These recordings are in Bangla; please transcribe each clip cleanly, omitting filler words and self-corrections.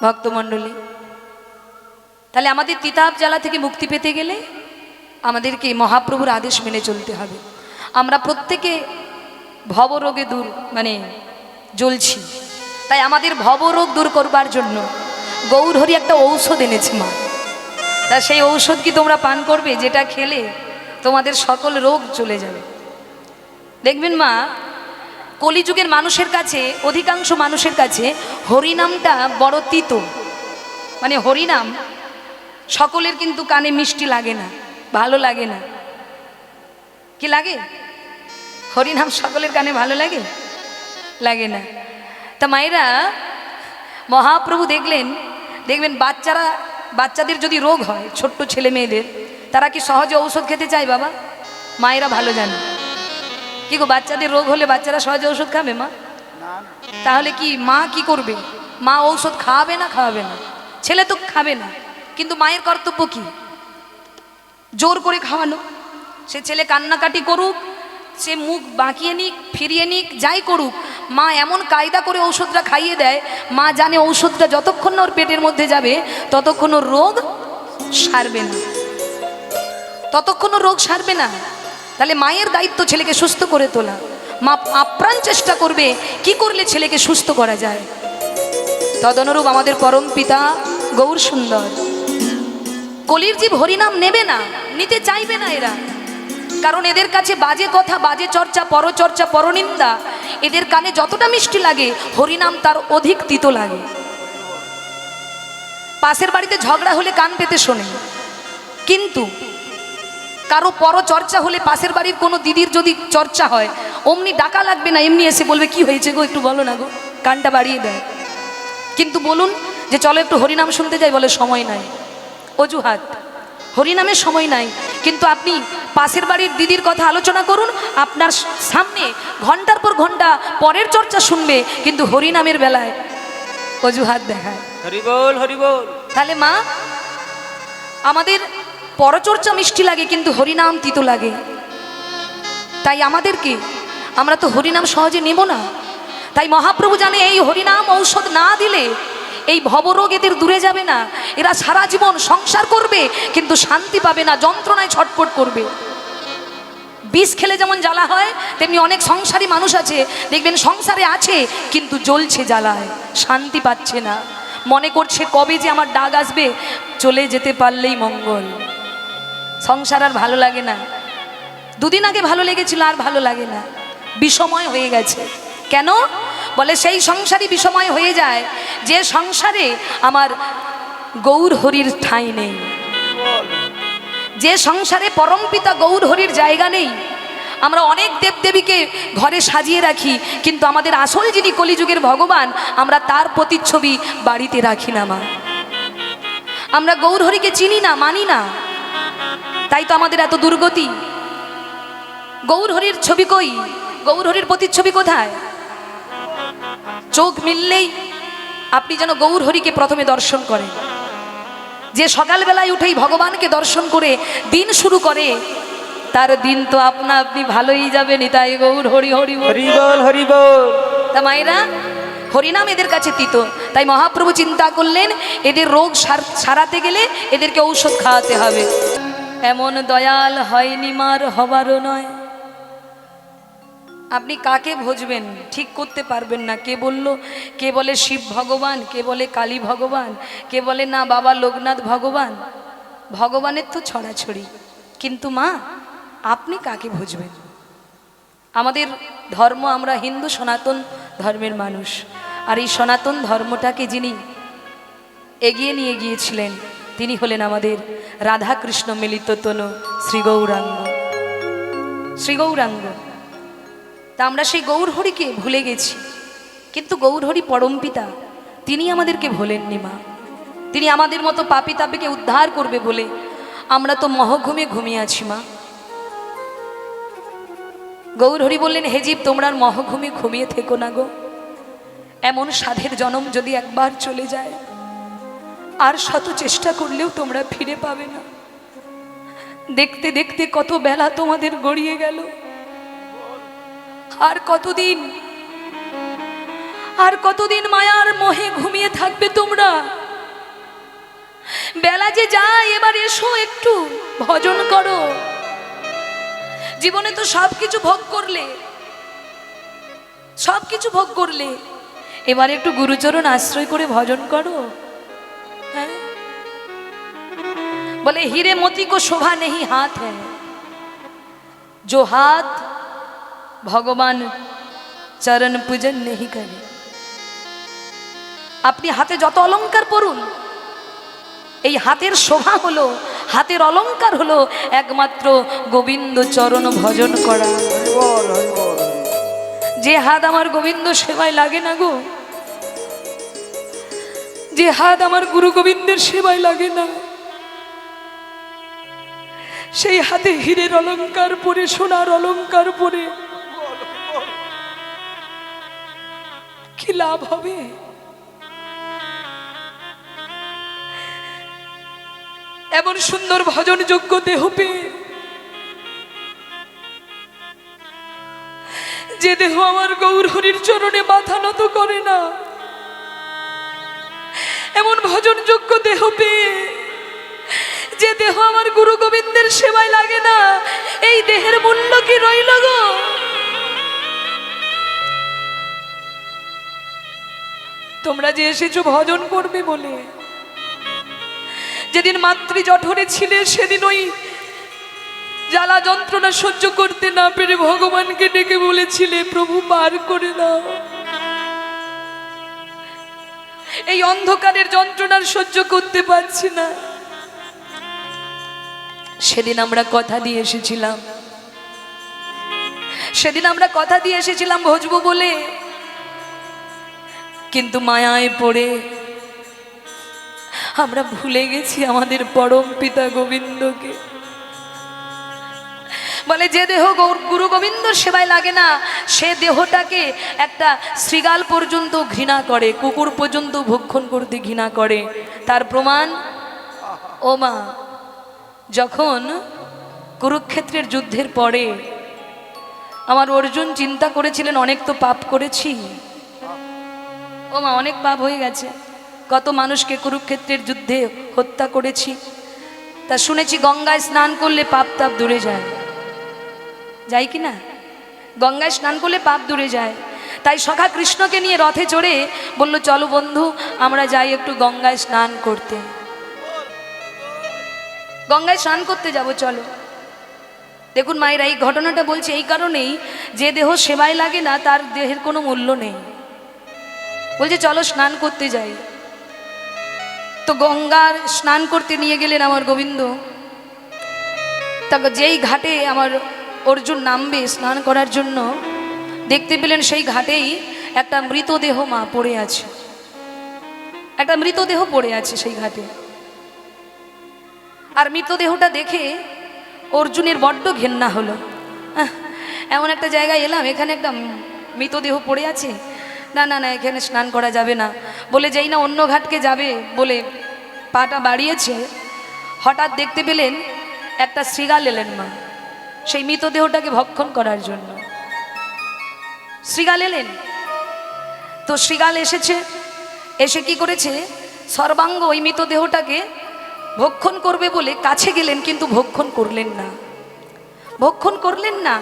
ভক্তমণ্ডলী, তাহলে আমাদের তিতাব জ্বালা থেকে মুক্তি পেতে গেলে আমাদেরকে মহাপ্রভুর আদেশ মেনে চলতে হবে। আমরা প্রত্যেকে ভবরোগে দূর জ্বলছি, তাই আমাদের ভবরোগ দূর করবার জন্য গৌরহরি একটা ঔষধ এনেছে মা। তা সেই ঔষধ কি তোমরা পান করবে, যেটা খেলে তোমাদের সকল রোগ চলে যাবে? দেখবেন মা, কলিযুগের মানুষের কাছে, অধিকাংশ মানুষের কাছে হরিনামটা বড় তিতো। হরিনাম সকলের কিন্তু কানে মিষ্টি লাগে না, ভালো লাগে না। কি লাগে? হরিনাম সকলের কানে ভালো লাগে? লাগে না। তা মায়েরা, মহাপ্রভু দেখবেন বাচ্চাদের যদি রোগ হয়, ছোট্ট ছেলে মেয়েদের, তারা কি সহজে ঔষধ খেতে চায় বাবা? মায়েরা ভালো জানে। কি গো, বাচ্চাদের রোগ হলে বাচ্চারা সহজে ঔষধ খাবে মা? তাহলে কি মা কি করবে? মা ঔষধ খাওয়াবে না? খাওয়াবে না। ছেলে তো খাবে না, কিন্তু মায়ের কর্তব্য কি? জোর করে খাওয়ানো। সে ছেলে কান্নাকাটি করুক, সে মুখ বাঁকিয়ে নিক, ফিরিয়ে নিক, যাই করুক, মা এমন কায়দা করে ঔষধটা খাইয়ে দেয়। মা জানে ঔষধটা যতক্ষণ না ওর পেটের মধ্যে যাবে ততক্ষণ ওর রোগ সারবে না, ততক্ষণ ওর রোগ সারবে না। তাহলে মায়ের দায়িত্ব ছেলেকে সুস্থ করে তোলা। মা আপ্রাণ চেষ্টা করবে কি করলে ছেলেকে সুস্থ করা যায়। তদনুরূপ আমাদের পরম পিতা গৌর সুন্দর, কলির জীব হরিনাম নেবে না, নিতে চাইবে না এরা। কারণ এদের কাছে বাজে কথা, বাজে চর্চা, পরচর্চা, পরনিন্দা এদের কানে যতটা মিষ্টি লাগে, হরিনাম তার অধিক তিতো লাগে। পাশের বাড়িতে ঝগড়া হলে কান পেতে শোনে, কিন্তু কারো পরচর্চা হলে, পাশের বাড়ির কোনো দিদির যদি চর্চা হয়, অমনি ডাকা লাগবে না, এমনি এসে বলবে কি হয়েছে গো, একটু বলো না গো, কানটা বাড়িয়ে দেয়। কিন্তু বলুন যে চলো একটু হরিনাম শুনতে যাই, বলে সময় নাই, অজুহাত, হরিনামের সময় নাই। কিন্তু আপনি পাশের বাড়ির দিদির কথা আলোচনা করুন, আপনার সামনে ঘন্টার পর ঘন্টা পরের চর্চা শুনবে, কিন্তু হরিনামের বেলায় অজুহাত দেখায়। হরি বল, হরি বল। তাহলে মা, আমাদের পরচর্চা মিষ্টি লাগে, কিন্তু হরিনাম তিতো লাগে। তাই আমরা তো হরিনাম সহজে নেব না। তাই মহাপ্রভু জানে এই হরিনাম ঔষধ না দিলে এই ভবরোগ এদের দূরে যাবে না। এরা সারা জীবন সংসার করবে কিন্তু শান্তি পাবে না, যন্ত্রণায় ছটফট করবে। বিষ খেলে যেমন জ্বালা হয়, তেমনি অনেক সংসারী মানুষ আছে, দেখবেন সংসারে আছে কিন্তু জ্বলছে জ্বালায়, শান্তি পাচ্ছে না। মনে করছে কবে যে আমার ডাক আসবে, চলে যেতে পারলেই মঙ্গল। সংসার আর ভালো লাগে না। দুদিন আগে ভালো লেগেছিল, আর ভালো লাগে না, বিষময় হয়ে গেছে। কেন? বলে সেই সংসারই বিষময় হয়ে যায় যে সংসারে আমার গৌর হরির ঠাঁই নেই, যে সংসারে পরমপিতা গৌর হরির জায়গা নেই। আমরা অনেক দেবদেবীকে ঘরে সাজিয়ে রাখি, কিন্তু আমাদের আসল যিনি কলিযুগের ভগবান, আমরা তার প্রতিচ্ছবি বাড়িতে রাখি না মা। আমরা গৌর হরিকে চিনি না, মানি না, তাই তো আমাদের এত দুর্গতি। গৌর হরির ছবি কই? গৌর হরির প্রতিচ্ছবি কোথায়? চোখ মিললেই আপনি যেন গৌর হরিকে প্রথমে দর্শন করেন। যে সকালবেলায় উঠেই ভগবানকে দর্শন করে দিন শুরু করে, তার দিন তো আপনি ভালোই যাবে। নিতাই গৌর হরি হরি হরি বল, হরি বল। তা মায়েরা, হরিনাম এদের কাছে তিতো। তাই মহাপ্রভু চিন্তা করলেন এদের রোগ সারাতে গেলে এদেরকে ঔষধ খাওয়াতে হবে। এমন দয়াল হয়নি মার, হবারও নয়। আপনি কাকে ভজবেন ঠিক করতে পারবেন না। কে বলে শিব ভগবান, কে বলে কালী ভগবান, কে বলে না বাবা লোকনাথ ভগবান। ভগবানের তো ছড়াছড়ি, কিন্তু মা আপনি কাকে ভজবেন? আমাদের ধর্ম, আমরা হিন্দু সনাতন ধর্মের মানুষ, আর এই সনাতন ধর্মটাকে যিনি এগিয়ে নিয়ে গিয়েছিলেন তিনি হলেন আমাদের রাধাকৃষ্ণ মিলিত তনু শ্রী গৌরাঙ্গ। শ্রী গৌরাঙ্গ। তা আমরা সেই গৌর হরিকে ভুলে গেছি, কিন্তু গৌর হরি পরম পিতা, তিনি আমাদেরকে ভোলেননি মা। তিনি আমাদের মতো পাপী তাপীকে উদ্ধার করবে বলে আমরা তো মহঘুমে ঘুমিয়ে আছি মা। গৌর হরি বললেন, হে জীব, তোমরা আর মহঘুমে ঘুমিয়ে থেকো না গো। এমন সাধের জনম যদি একবার চলে যায়, আর শত চেষ্টা করলেও তোমরা ফিরে পাবে না। দেখতে দেখতে কত বেলা তোমাদের গড়িয়ে গেল, আর কতদিন মায়ার মোহে ঘুমিয়ে থাকবে তোমরা? কাজে যাই, এবার এসো একটু ভজন করো। জীবনে তো সবকিছু ভোগ করলে, সবকিছু ভোগ করলে, এবার একটু গুরুচরণ আশ্রয় করে ভজন করো। হ্যাঁ, बोले हीरे मोती को शोभा नहीं हाथ है, जो हाथ भगवान चरण पूजन नहीं करे। আপনি হাতে যত অলংকার পরুন, এই হাতের শোভা হলো, হাতের অলংকার হলো একমাত্র গোবিন্দ চরণ ভজন করা। যে হাত আমার গোবিন্দ সেবায় লাগে না গো, যে হাত আমার গুরু গোবিন্দের সেবায় লাগে না, সেই হাতে হীরের অলংকার পরে, সোনার অলংকার পরে কি লাভ হবে? এমন সুন্দর ভজন যোগ্য দেহ পেয়ে, যে দেহ আমার গৌর হরির চরণে মাথা নত করে না, এমন ভজন যোগ্য দেহ পেয়ে, যে দেহ আমার গুরু গোবিন্দের সেবায় লাগে না, এই দেহের মূল্য কি রইল গো? তোমরা যে এসেছো ভজন করবে বলে, যেদিন মাতৃ জঠরে ছিলে সেদিন ওই জ্বালা যন্ত্রণা সহ্য করতে না পেরে ভগবানকে ডেকে বলেছিলে, প্রভু পার করে দাও, এই অন্ধকারের যন্ত্রণার সহ্য করতে পারছি না। সেদিন আমরা কথা দিয়ে এসেছিলাম, সেদিন আমরা কথা দিয়ে এসেছিলাম ভজবো বলে, কিন্তু মায়ায় পড়ে আমরা ভুলে গেছি আমাদের পরম পিতা গোবিন্দকে। বলে যে দেহ গুরু গোবিন্দর সেবায় লাগে না, সে দেহটাকে একটা শৃগাল পর্যন্ত ঘৃণা করে, কুকুর পর্যন্ত ভক্ষণ করতে ঘৃণা করে। তার প্রমাণ, ও মা, যখন কুরুক্ষেত্রের যুদ্ধের পরে আমার অর্জুন চিন্তা করেছিলেন অনেক তো পাপ করেছি, ও মা অনেক পাপ হয়ে গেছে, কত মানুষকে কুরুক্ষেত্রের যুদ্ধে হত্যা করেছি, তা শুনেছি গঙ্গায় স্নান করলে পাপ তাপ দূরে যায়, যায় কি না? গঙ্গায় স্নান করলে পাপ দূরে যায়। তাই সখা কৃষ্ণকে নিয়ে রথে চড়ে বলল, চলো বন্ধু আমরা যাই একটু গঙ্গায় স্নান করতে, গঙ্গায় স্নান করতে যাব চলো। দেখুন মায়েরা, এই ঘটনাটা বলছে এই কারণেই, যে দেহ সেবায় লাগে না তার দেহের কোনো মূল্য নেই। বলছে চলো স্নান করতে যাই। তো গঙ্গার স্নান করতে নিয়ে গেলেন আমার গোবিন্দ। তা যেই ঘাটে আমার অর্জুন নামবে স্নান করার জন্য, দেখতে পেলেন সেই ঘাটেই একটা মৃতদেহ মা পড়ে আছে, একটা মৃতদেহ পড়ে আছে সেই ঘাটে। আর মৃতদেহটা দেখে অর্জুনের বড্ড ঘেন্না হলো। এমন একটা জায়গায় এলাম, এখানে একটা মৃতদেহ পড়ে আছে, না না না এখানে স্নান করা যাবে না বলে, যেই না অন্য ঘাটকে যাবে বলে পাটা বাড়িয়েছে, হঠাৎ দেখতে পেলেন একটা শৃগাল এলেন মা সেই মৃতদেহটাকে ভক্ষণ করার জন্য। শৃগাল এলেন, তো শৃগাল এসেছে, এসে কি করেছে, সর্বাঙ্গ ওই মৃতদেহটাকে ভক্ষণ করবে বলে কাছে গেলেন, কিন্তু ভক্ষণ করলেন না, ভক্ষণ করলেন না।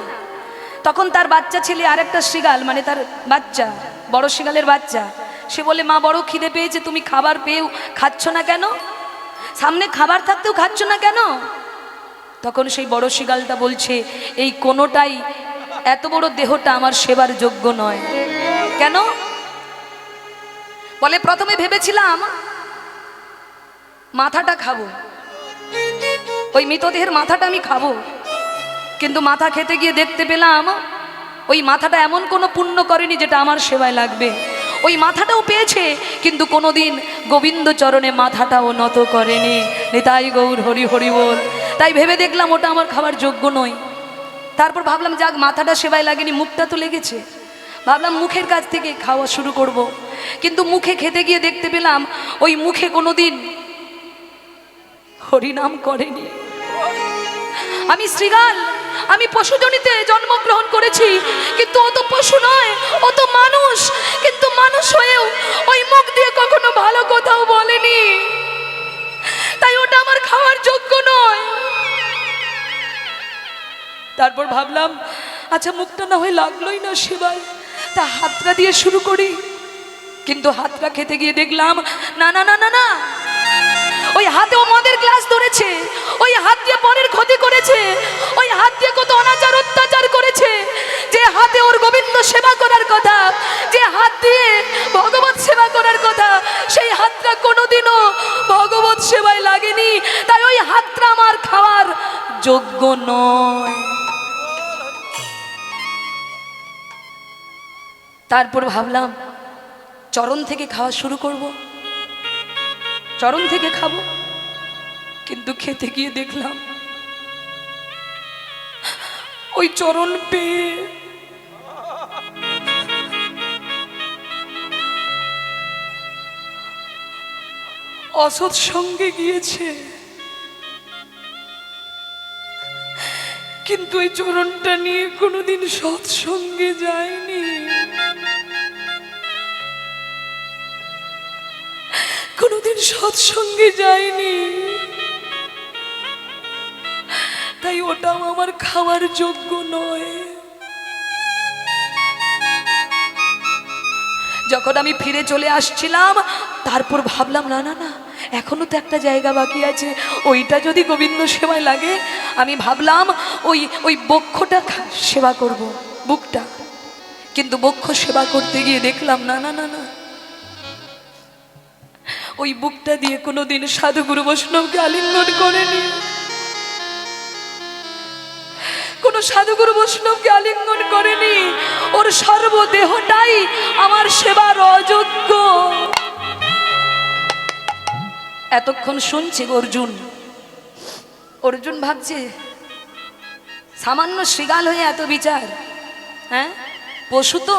তখন তার বাচ্চা ছেলে আরেকটা শৃগাল, মানে তার বাচ্চা, বড় শৃগালের বাচ্চা, সে বলে, মা বড় খিদে পেয়েছে, তুমি খাবার পেয়েও খাচ্ছ না কেন, সামনে খাবার থাকতেও খাচ্ছ না কেন? তখন সেই বড় শৃগালটা বলছে, এই কোনোটাই, এত বড় দেহটা আমার সেবার যোগ্য নয়। কেন? বলে প্রথমে ভেবেছিলাম মাথাটা খাবো, ওই মৃতদেহের মাথাটা আমি খাবো, কিন্তু মাথা খেতে গিয়ে দেখতে পেলাম ওই মাথাটা এমন কোনো পুণ্য করেনি যেটা আমার সেবায় লাগবে। ওই মাথাটাও পেয়েছে, কিন্তু কোনোদিন গোবিন্দ চরণে মাথাটাও নত করেনি। নিতাই গৌর হরি হরি বল। তাই ভেবে দেখলাম ওটা আমার খাবার যোগ্য নয়। তারপর ভাবলাম যাক মাথাটা সেবায় লাগেনি, মুখটা তো লেগেছে, ভাবলাম মুখের কাছ থেকে খাওয়া শুরু করব। কিন্তু মুখে খেতে গিয়ে দেখতে পেলাম ওই মুখে কোনোদিন হরিনাম করেনি। আমি শৃগাল, আমি পশুজনিতে জন্মগ্রহণ করেছি, কিন্তু ও তো পশু নয়, ও তো মানুষ, কিন্তু মানুষ হয়েও ওই মুখ দিয়ে কখনো ভালো কথাও বলেনি। তাই ওটা তারপর ভাবলাম আচ্ছা মুখটা না হয় লাগলোই না সেবায়, তা হাতটা দিয়ে শুরু করি। কিন্তু হাতটা খেতে গিয়ে দেখলাম না না না না না, ওই হাতেও মদের গ্লাস ধরেছে, ওই হাত দিয়ে পরের ক্ষতি করেছে, ওই হাত দিয়ে কত অনাচার অত্যাচার করেছে। যে হাতে ওর গোবিন্দ সেবা করার কথা, যে হাত দিয়ে ভগবত সেবা করার কথা, সেই হাতটা কোনোদিনও ভগবত সেবায় লাগেনি। তাই ওই হাতটা আমার খাওয়ার যোগ্য নয়। তারপর ভাবলাম চরণ থেকে খাওয়া শুরু করব, চরণ থেকে খাবো। কিন্তু খেতে গিয়ে দেখলাম ওই চরণ পেয়ে অসৎ সঙ্গে গিয়েছে, কিন্তু ওই চরণটা নিয়ে কোনোদিন সৎসঙ্গে যায়নি, কোনোদিন সৎসঙ্গে যায়নি। তাই ওটাও আমার খাওয়ার যোগ্য নয়। যখন আমি ফিরে চলে আসছিলাম তারপর ভাবলাম না না না, এখনো তো একটা জায়গা বাকি আছে, ওইটা যদি গোবিন্দ সেবায় লাগে। আমি ভাবলাম ওই ওই বক্ষটা সেবা করব, বুকটা। কিন্তু বক্ষ সেবা করতে গিয়ে দেখলাম না না না না, ওই বুকটা দিয়ে কোনোদিন সাধুগুরু বৈষ্ণবকে আলিঙ্গন করেনি, কোন সাধুগুরু বৈষ্ণবকে আলিঙ্গন করেনি। ওর সর্বদেহটাই আমার সেবার অযোগ্য। এতক্ষণ শুনছি অর্জুন, অর্জুন ভাবছে সামান্য শৃগাল হয়ে এত বিচার, হ্যাঁ পশু তো,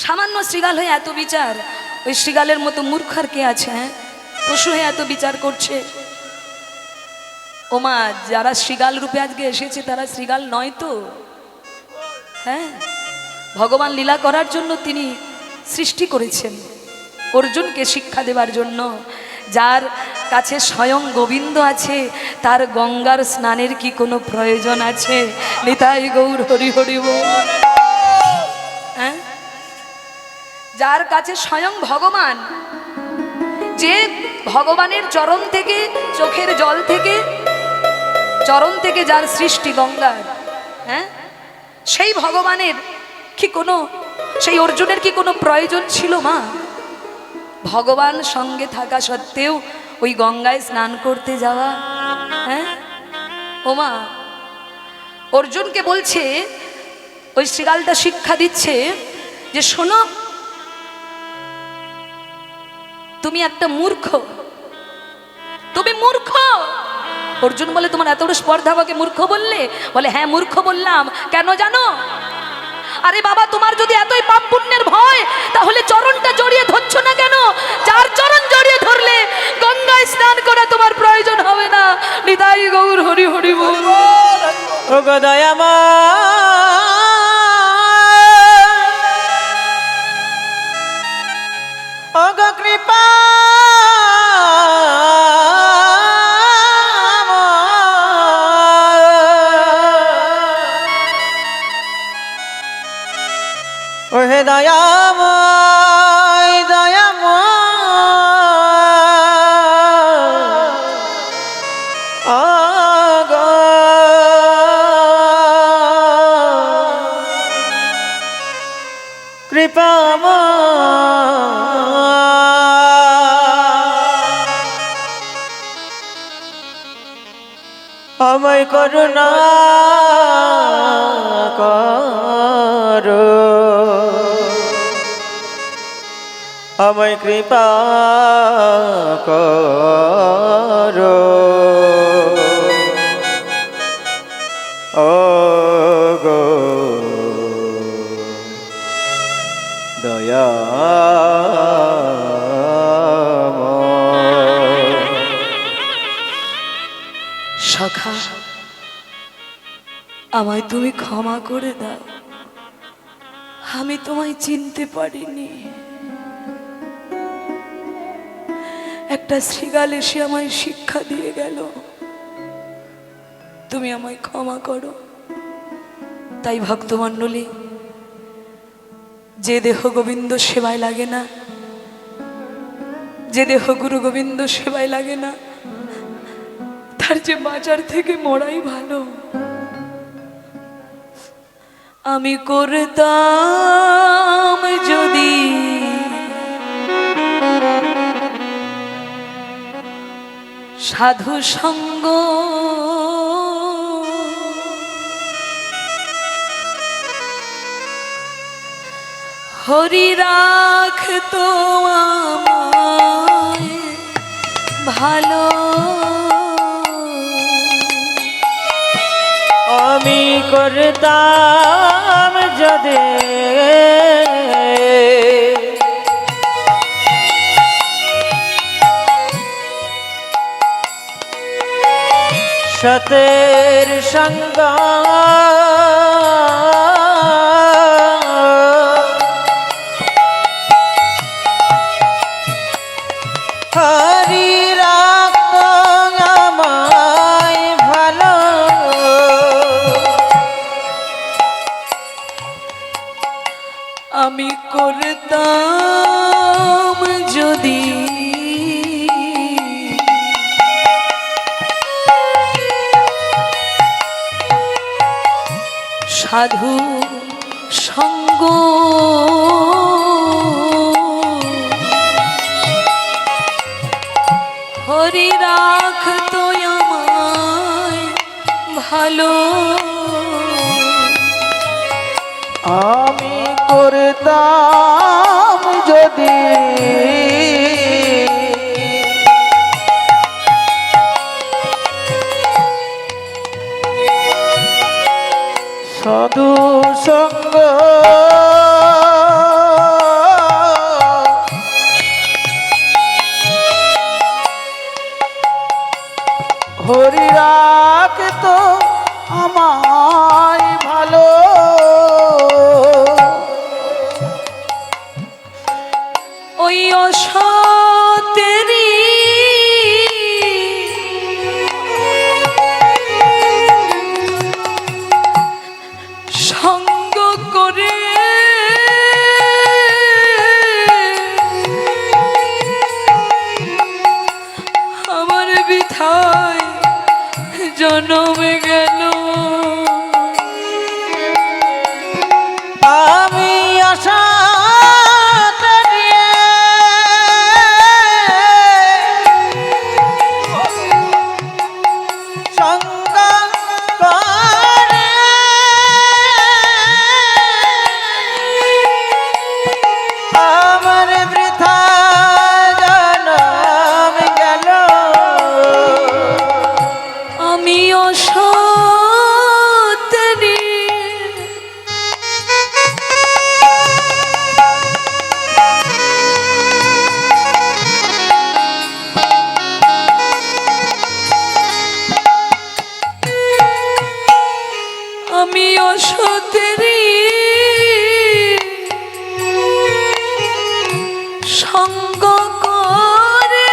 সামান্য শৃগাল হয়ে এত বিচার। ওই শৃগালের মতো মূর্খ আর কে আছে? হ্যাঁ পশু হয়ে এত বিচার করছে। ওমা, যারা শৃগাল রূপে আজকে এসেছে তারা শৃগাল নয় তো, হ্যাঁ ভগবান লীলা করার জন্য তিনি সৃষ্টি করেছেন অর্জুনকে শিক্ষা দেবার জন্য। যার কাছে স্বয়ং গোবিন্দ আছে তার গঙ্গার স্নানের কি কোনো প্রয়োজন আছে? নিতাই গৌর হরি হরি বল। হ্যাঁ, যার কাছে স্বয়ং ভগবান, যে ভগবানের চরণ থেকে, চোখের জল থেকে, চরণ থেকে যার সৃষ্টি গঙ্গার, হ্যাঁ সেই ভগবানের কি কোনো, সেই অর্জুনের কি কোনো প্রয়োজন ছিল মা? ভগবান সঙ্গে থাকা সত্ত্বেও ওই গঙ্গায় স্নান করতে যাওয়া? হ্যাঁ ও মা, অর্জুনকে বলছে, ওই শৃগালটা শিক্ষা দিচ্ছে যে শোনো, তুমি একটা মূর্খ, তুমি মূর্খ। অর্জুন বলে তোমার এত বড় স্পর্ধা, আমাকে মূর্খ বললে? বলে হ্যাঁ মূর্খ বললাম। কেন জানো? আরে বাবা, তোমার যদি এতই পাপ পুণ্যের ভয় তাহলে চরণটা জড়িয়ে ধরছো না কেন? যার চরণ জড়িয়ে ধরলে গঙ্গায় স্নান করা তোমার প্রয়োজন হবে না। নিতাই গৌর হরি হরি বল। ও গো দয়াময়, ও গো কৃপা ও হে দয়াময়, দয়াময়, ও গো কৃপাময়, আমায় করুণা করো, আমায় কৃপা করো, ও গো দয়াময়। সখা, আমায় তুমি ক্ষমা করে দাও, আমি তোমায় চিনতে পারিনি। একটা শৃগাল এসে আমায় শিক্ষা দিয়ে গেল, তুমি আমায় ক্ষমা করো। তাই ভক্তমণ্ডলী, যে দেহ গোবিন্দ সেবায় লাগে না, যে দেহ গুরু গোবিন্দ সেবায় লাগে না, তার যে বাজার থেকে মরাই ভালো। আমি করতাম যদি সাধু সঙ্গ, হরি রাখতো আমায় ভালো। আমি করতাম যদি সতের সঙ্গ, হরি রাখতো আমায় ভালো। আমি করতাম যদি সাধু সঙ্গ, হরি রাখতো আমায় ভালো। আমি করতাম যদি সাধু সঙ্গ, হরি রাখতো আমায় ভালো। ওই অসতেরি সঙ্গ করে আমার বৃথায় জন্মে গেল। আমি আশা আমি অসতেরি সঙ্গ করে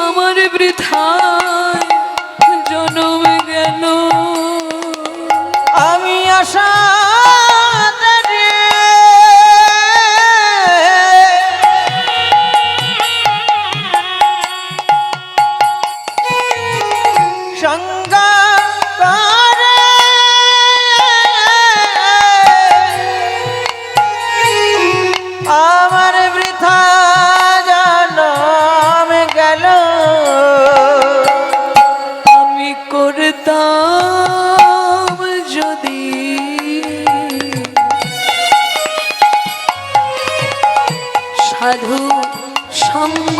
আমার বৃথায় জন্ম গেল। আমি আশা আমার বৃথা জন্ম গেল। আমি করতাম যদি সাধু সঙ্গ,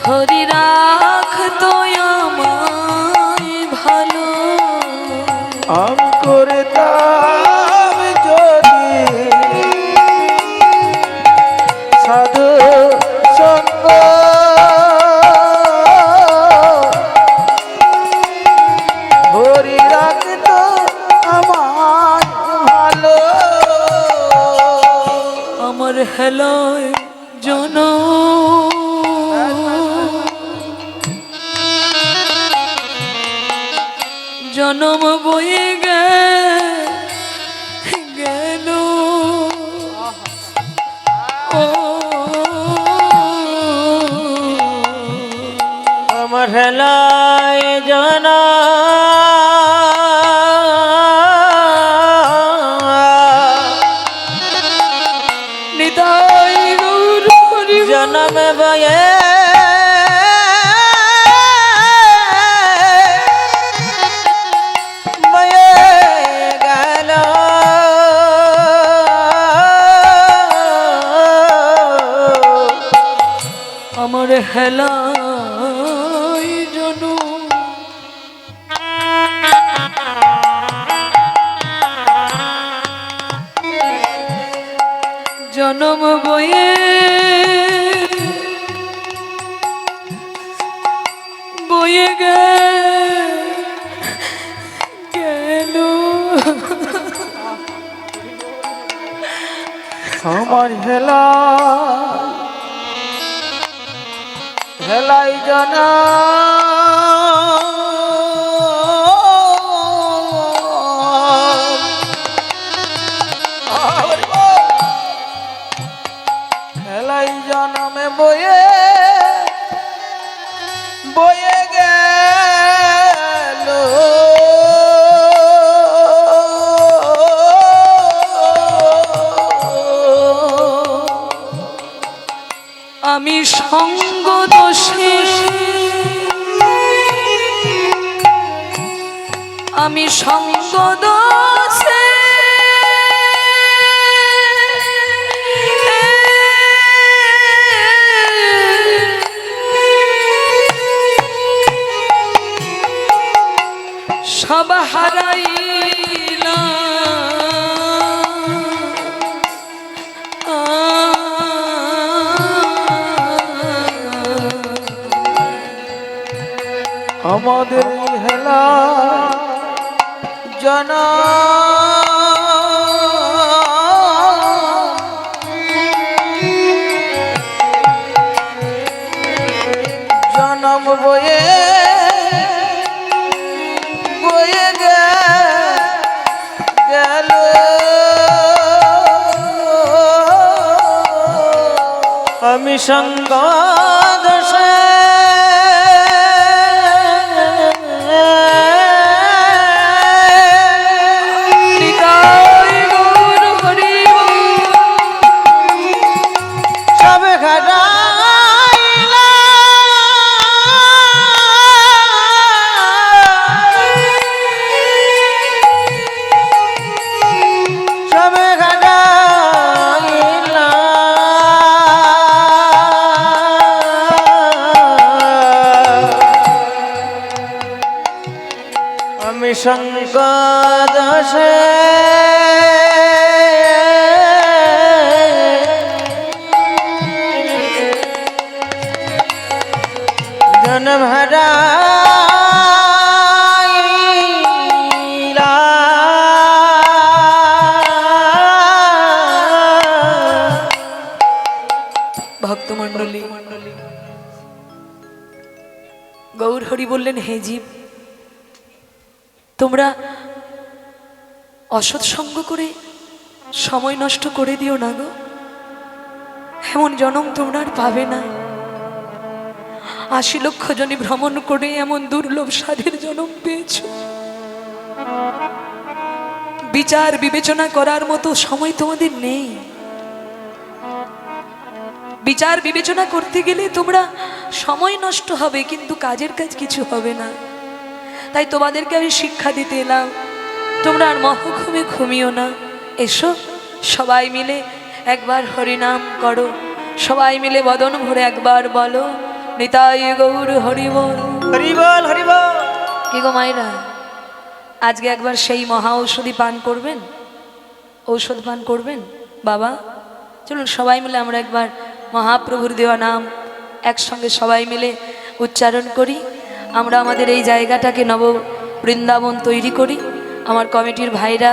হরি রাখতো আমায় ভালো। আমি করতাম যদি সাধু সঙ্গ, হরি রাখতো আমায় ভালো। আমার হেলায় জনম বয়ে গেল ও আমার হেলায় জানা নিতাই গৌর হরি জনম বয়ে গেল আমার হেলাই জনম বয়ে গেল আমার হেলাই জানা হেলাই জনমে বয়ে গেল আমি সঙ্গ দোষে আমি সঙ্গ দোষে সব হারাইলাম আমাদের হেলা জানা জনম বয়ে গেল আমি সঙ্গ দোষে সঙ্গ দোষে জনম ভক্তমণ্ডলী গৌর হরি বললেন, হে জীব, তোমরা অসৎসঙ্গ করে সময় নষ্ট করে দিও না গো। এমন জনম তোমরা আর পাবে না। ৮০ লক্ষ জনে ভ্রমণ করে এমন দুর্লভ সাধের জনম পেয়েছ। বিচার বিবেচনা করার মতো সময় তোমাদের নেই। বিচার বিবেচনা করতে গেলে তোমরা সময় নষ্ট হবে, কিন্তু কাজের কাজ কিছু হবে না। তাই তোমাদেরকে আমি শিক্ষা দিতে এলাম, তোমরা আর মহঘুমে ঘুমিও না। এসো সবাই মিলে একবার হরিনাম করো, সবাই মিলে বদন ভরে একবার বলো, নিতাই গৌর হরিবল হরিবল হরিবল। কি গো মায়েরা, আজকে একবার সেই মহা ঔষধি পান করবেন, ঔষধ পান করবেন। বাবা চলুন সবাই মিলে আমরা একবার মহাপ্রভুর দেওয়া নাম একসঙ্গে সবাই মিলে উচ্চারণ করি। আমরা আমাদের এই জায়গাটাকে নব বৃন্দাবন তৈরি করি। আমার কমিটির ভাইরা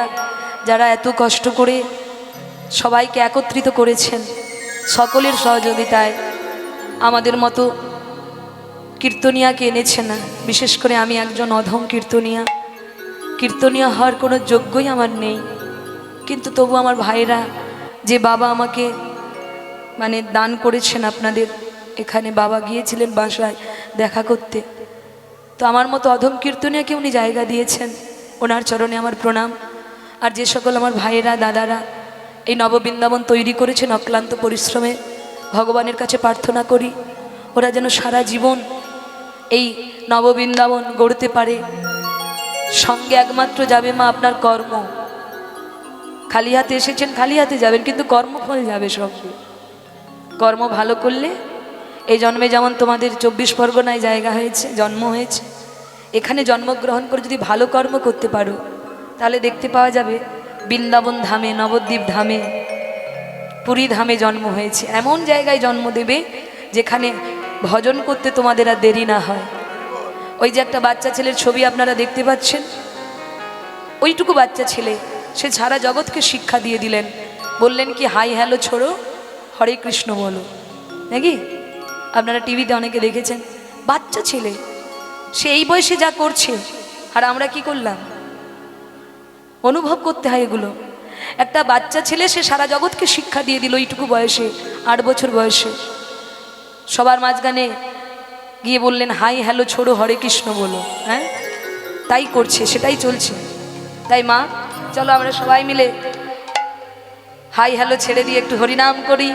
যারা এত কষ্ট করে সবাইকে একত্রিত করেছেন, সকলের সহযোগিতায় আমাদের মতো কীর্তনিয়াকে এনেছে না। বিশেষ করে আমি একজন অধম কীর্তনিয়া, কীর্তনিয়া হওয়ার কোনো যোগ্যই আমার নেই, কিন্তু তবু আমার ভাইরা যে বাবা আমাকে মানে দান করেছেন আপনাদের এখানে, বাবা গিয়েছিলেন বাসায় দেখা করতে, তো আমার মতো অধম কীর্তনিয়াকে উনি জায়গা দিয়েছেন, ওনার চরণে আমার প্রণাম। আর যে সকল আমার ভাইয়েরা দাদারা এই নববৃন্দাবন তৈরি করেছেন অক্লান্ত পরিশ্রমে, ভগবানের কাছে প্রার্থনা করি ওরা যেন সারা জীবন এই নববৃন্দাবন গড়তে পারে। সঙ্গে একমাত্র যাবে মা আপনার কর্ম। খালি হাতে এসেছেন, খালি হাতে যাবেন, কিন্তু কর্মফল যাবে সঙ্গে। কর্ম ভালো করলে এই জন্মে যেমন তোমাদের 24 পরগনায় জায়গা হয়েছে, জন্ম হয়েছে, এখানে জন্মগ্রহণ করে যদি ভালো কর্ম করতে পারো তাহলে দেখতে পাওয়া যাবে বৃন্দাবন ধামে, নবদ্বীপ ধামে, পুরী ধামে জন্ম হয়েছে। এমন জায়গায় জন্ম দেবে যেখানে ভজন করতে তোমাদের আর দেরি না হয়। ওই যে একটা বাচ্চা ছেলের ছবি আপনারা দেখতে পাচ্ছেন, ওইটুকু বাচ্চা ছেলে সে সারা জগৎকে শিক্ষা দিয়ে দিলেন, বললেন কি হাই হ্যালো ছোড়ো, হরে কৃষ্ণ বলো, নাকি? আপনারা টিভিতে অনেকে দেখেছেন, বাচ্চা ছেলে সে এই বয়সে যা করছে, আর আমরা কি করলাম? অনুভব করতে হয় এগুলো। একটা বাচ্চা ছেলে সে সারা জগৎকে শিক্ষা দিয়ে দিল এইটুকু বয়সে, 8 বছর বয়সে। সবার মাঝখানে গিয়ে বললেন হাই হ্যালো ছোড়ো, হরে কৃষ্ণ বলো। হ্যাঁ, তাই করছে, সেটাই চলছে। তাই মা চলো আমরা সবাই মিলে হাই হ্যালো ছেড়ে দিয়ে একটু হরিনাম করি।